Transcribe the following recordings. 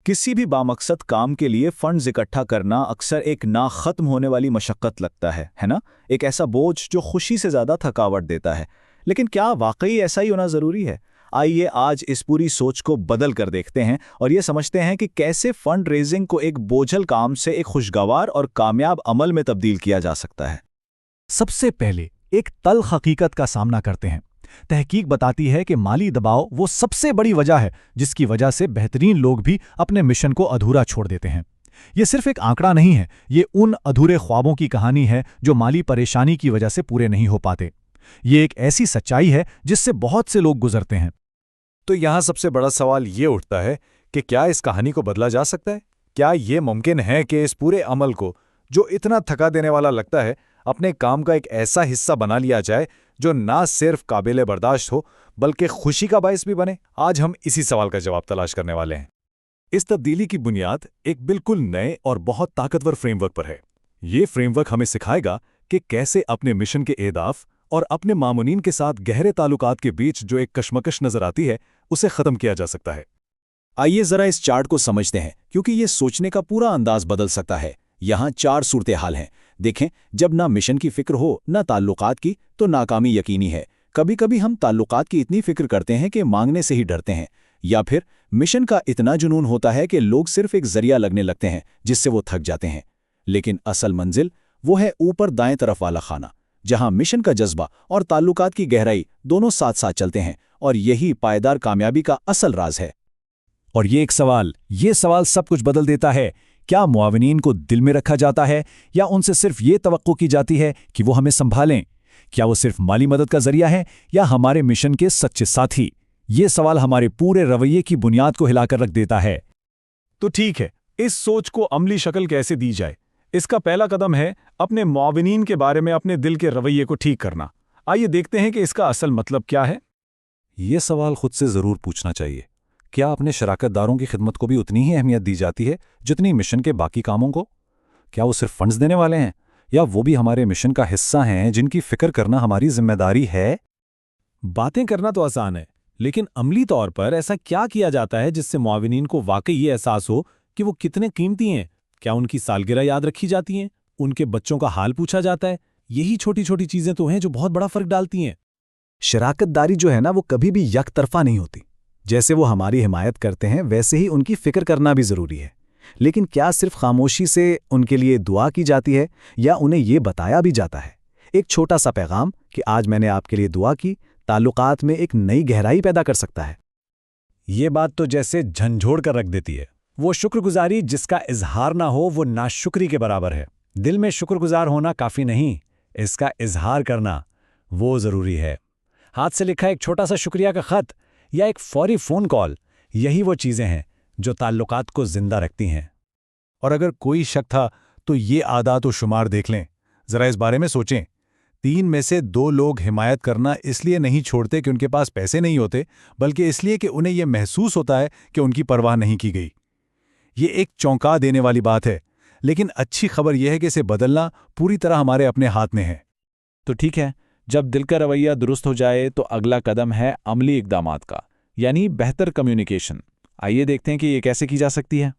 किसी भी बामकसद काम के लिए फंड्स इकट्ठा करना अक्सर एक ना खत्म होने वाली मशक्कत लगता है ना? एक ऐसा बोझ जो खुशी से ज़्यादा थकावट देता है। लेकिन क्या वाकई ऐसा ही होना ज़रूरी है? आइए आज इस पूरी सोच को बदल कर देखते हैं और ये समझते हैं कि कैसे फंड रेजिंग को एक बोझल काम से एक खुशगवार और कामयाब अमल में तब्दील किया जा सकता है। सबसे पहले एक तल्ख हकीकत का सामना करते हैं। तहकीक बताती है कि माली दबाव वो सबसे बड़ी वजह है जिसकी वजह से बेहतरीन लोग भी अपने मिशन को अधूरा छोड़ देते हैं। ये सिर्फ एक आंकड़ा नहीं है, ये उन अधूरे ख्वाबों की कहानी है जो माली परेशानी की वजह से पूरे नहीं हो पाते। ये एक ऐसी सच्चाई है जिससे बहुत से लोग गुजरते हैं। तो यहाँ सबसे बड़ा सवाल ये उठता है कि क्या इस कहानी को बदला जा सकता है? क्या ये मुमकिन है कि इस पूरे अमल को, जो इतना थका देने वाला लगता है, अपने काम का एक ऐसा हिस्सा बना लिया जाए जो ना सिर्फ काबिल बर्दाश्त हो बल्कि खुशी का बायस भी बने? आज हम इसी सवाल का जवाब तलाश करने वाले हैं। इस तब्दीली की बुनियाद एक बिल्कुल नए और बहुत ताकतवर फ्रेमवर्क पर है। ये फ्रेमवर्क हमें सिखाएगा कि कैसे अपने मिशन के अहदाफ और अपने मामूनीन के साथ गहरे ताल्लुकात के बीच जो एक कशमकश नजर आती है उसे खत्म किया जा सकता है। आइए जरा इस चार्ट को समझते हैं, क्योंकि ये सोचने का पूरा अंदाज बदल सकता है। यहाँ 4 सूरत हाल हैं। देखें, जब ना मिशन की फिक्र हो ना ताल्लुकात की, तो नाकामी यकीनी है। कभी कभी हम ताल्लुकात की इतनी फिक्र करते हैं कि मांगने से ही डरते हैं, या फिर मिशन का इतना जुनून होता है कि लोग सिर्फ एक जरिया लगने लगते हैं जिससे वो थक जाते हैं। लेकिन असल मंजिल वो है ऊपर दाएं तरफ वाला खाना, जहां मिशन का जज्बा और ताल्लुकात की गहराई दोनों साथ साथ चलते हैं, और यही पायदार कामयाबी का असल राज है। और ये सवाल सब कुछ बदल देता है। क्या मुआविनीन को दिल में रखा जाता है या उनसे सिर्फ ये तवक्को की जाती है कि वो हमें संभालें? क्या वो सिर्फ माली मदद का जरिया है या हमारे मिशन के सच्चे साथी? ये सवाल हमारे पूरे रवैये की बुनियाद को हिलाकर रख देता है। तो ठीक है, इस सोच को अमली शक्ल कैसे दी जाए? इसका पहला कदम है अपने मुआविनीन के बारे में अपने दिल के रवैये को ठीक करना। आइए देखते हैं कि इसका असल मतलब क्या है। ये सवाल खुद से ज़रूर पूछना चाहिए। क्या अपने शराकतदारों की खिदमत को भी उतनी ही अहमियत दी जाती है जितनी मिशन के बाकी कामों को? क्या वो सिर्फ फंड्स देने वाले हैं, या वो भी हमारे मिशन का हिस्सा हैं जिनकी फिक्र करना हमारी जिम्मेदारी है? बातें करना तो आसान है, लेकिन अमली तौर पर ऐसा क्या किया जाता है जिससे मुआविनीन को वाकई ये एहसास हो कि वो कितने कीमती हैं? क्या उनकी सालगिरह याद रखी जाती हैं? उनके बच्चों का हाल पूछा जाता है? यही छोटी छोटी चीजें तो हैं जो बहुत बड़ा फर्क डालती हैं। शराकतदारी जो है ना, वो कभी भी यकतरफा नहीं होती। जैसे वो हमारी हिमायत करते हैं वैसे ही उनकी फिक्र करना भी ज़रूरी है। लेकिन क्या सिर्फ खामोशी से उनके लिए दुआ की जाती है, या उन्हें ये बताया भी जाता है? एक छोटा सा पैगाम कि आज मैंने आपके लिए दुआ की, ताल्लुकात में एक नई गहराई पैदा कर सकता है। ये बात तो जैसे झंझोड़ कर रख देती है। वो शुक्रगुजारी जिसका इजहार ना हो वो नाशुक्री के बराबर है। दिल में शुक्रगुजार होना काफ़ी नहीं, इसका इजहार करना वो ज़रूरी है। हाथ से लिखा एक छोटा सा शुक्रिया का ख़त या एक फौरी फ़ोन कॉल, यही वो चीज़ें हैं जो ताल्लुकात को जिंदा रखती हैं। और अगर कोई शक था तो ये आदात व शुमार देख लें। ज़रा इस बारे में सोचें। 3 में से 2 लोग हिमायत करना इसलिए नहीं छोड़ते कि उनके पास पैसे नहीं होते, बल्कि इसलिए कि उन्हें यह महसूस होता है कि उनकी परवाह नहीं की गई। ये एक चौंका देने वाली बात है, लेकिन अच्छी खबर यह है कि इसे बदलना पूरी तरह हमारे अपने हाथ में है। तो ठीक है, जब दिल का रवैया दुरुस्त हो जाए तो अगला कदम है अमली इक़दामात का, यानी बेहतर कम्युनिकेशन। आइए देखते हैं कि ये कैसे की जा सकती है।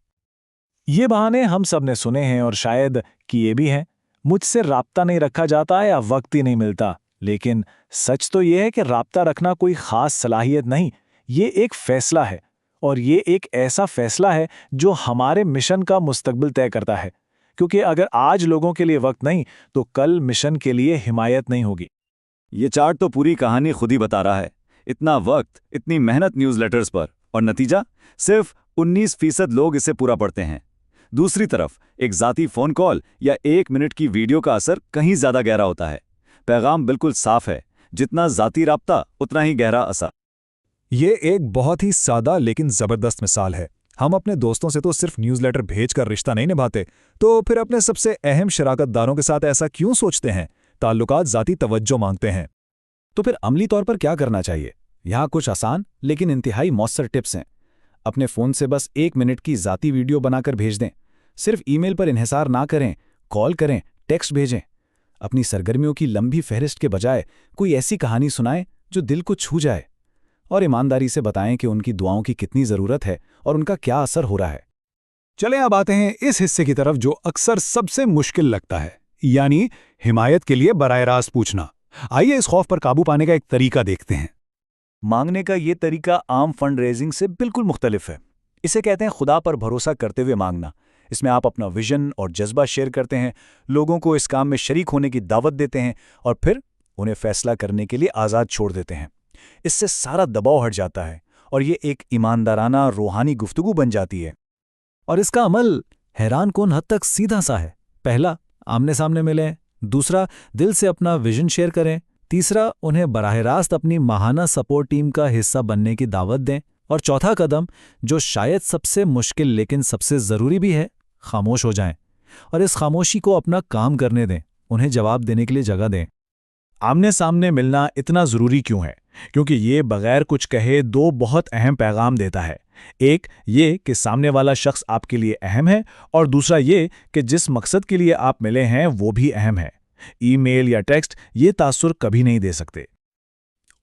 ये बहाने हम सब ने सुने हैं और शायद किए भी हैं। मुझसे राब्ता नहीं रखा जाता या वक्त ही नहीं मिलता। लेकिन सच तो ये है कि राब्ता रखना कोई ख़ास सलाहियत नहीं, ये एक फ़ैसला है, और ये एक ऐसा फ़ैसला है जो हमारे मिशन का मुस्तकबिल तय करता है। क्योंकि अगर आज लोगों के लिए वक्त नहीं तो कल मिशन के लिए हिमायत नहीं होगी। ये चार्ट तो पूरी कहानी खुद ही बता रहा है। इतना वक्त, इतनी मेहनत न्यूज़लेटर्स पर, और नतीजा सिर्फ 19% लोग इसे पूरा पढ़ते हैं। दूसरी तरफ एक ज़ाती फ़ोन कॉल या 1 मिनट की वीडियो का असर कहीं ज़्यादा गहरा होता है। पैगाम बिल्कुल साफ है, जितना ज़ाती राब्ता उतना ही गहरा असर। ये एक बहुत ही सादा लेकिन ज़बरदस्त मिसाल है। हम अपने दोस्तों से तो सिर्फ न्यूज़लेटर भेजकर रिश्ता नहीं निभाते, तो फिर अपने सबसे अहम शराकतदारों के साथ ऐसा क्यों सोचते हैं? ताल्लुकात ज़ाती तवज्जो मांगते हैं। तो फिर अमली तौर पर क्या करना चाहिए? यहाँ कुछ आसान लेकिन इंतहाई मौसर टिप्स हैं। अपने फ़ोन से बस 1 मिनट की ज़ाती वीडियो बनाकर भेज दें। सिर्फ ईमेल पर इन्हिसार ना करें, कॉल करें, टेक्स्ट भेजें। अपनी सरगर्मियों की लंबी फहरिस्त के बजाय कोई ऐसी कहानी सुनाएं जो दिल को छू जाए, और ईमानदारी से बताएं कि उनकी दुआओं की कितनी ज़रूरत है और उनका क्या असर हो रहा है। चले अब आते हैं इस हिस्से की तरफ जो अक्सर सबसे मुश्किल लगता है, यानी हिमायत के लिए बराह रास्त पूछना। आइए इस खौफ पर काबू पाने का एक तरीका देखते हैं। मांगने का ये तरीका आम फंड रेजिंग से बिल्कुल मुख्तलिफ है। इसे कहते हैं खुदा पर भरोसा करते हुए मांगना। इसमें आप अपना विजन और जज्बा शेयर करते हैं, लोगों को इस काम में शरीक होने की दावत देते हैं और फिर उन्हें फैसला करने के लिए आज़ाद छोड़ देते हैं। इससे सारा दबाव हट जाता है और ये एक ईमानदाराना रूहानी गुफ्तगू बन जाती है। और इसका अमल हैरान कौन हद तक सीधा सा है। पहला, आमने सामने मिलें। दूसरा, दिल से अपना विजन शेयर करें। तीसरा, उन्हें बराह रास्त अपनी माहाना सपोर्ट टीम का हिस्सा बनने की दावत दें। और चौथा कदम, जो शायद सबसे मुश्किल लेकिन सबसे ज़रूरी भी है, खामोश हो जाएं और इस खामोशी को अपना काम करने दें, उन्हें जवाब देने के लिए जगह दें। आमने सामने मिलना इतना ज़रूरी क्यों है? क्योंकि ये बगैर कुछ कहे दो बहुत अहम पैगाम देता है। एक ये कि सामने वाला शख्स आपके लिए अहम है और दूसरा ये कि जिस मकसद के लिए आप मिले हैं वो भी अहम है। ईमेल या टेक्स्ट ये तासुर कभी नहीं दे सकते।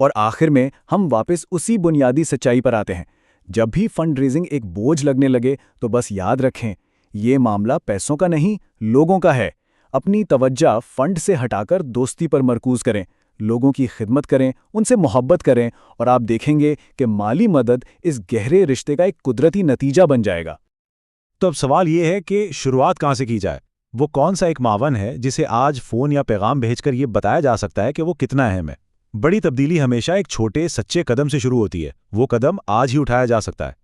और आखिर में हम वापस उसी बुनियादी सच्चाई पर आते हैं। जब भी फंड रेजिंग एक बोझ लगने लगे तो बस याद रखें, ये मामला पैसों का नहीं, लोगों का है। अपनी तवज्जो फंड से हटाकर दोस्ती पर मरकूज करें, लोगों की खिदमत करें, उनसे मोहब्बत करें और आप देखेंगे कि माली मदद इस गहरे रिश्ते का एक कुदरती नतीजा बन जाएगा। तो अब सवाल ये है कि शुरुआत कहाँ से की जाए? वो कौन सा एक मावन है जिसे आज फ़ोन या पैगाम भेजकर ये बताया जा सकता है कि वो कितना अहम है? बड़ी तब्दीली हमेशा एक छोटे सच्चे कदम से शुरू होती है। वो कदम आज ही उठाया जा सकता है।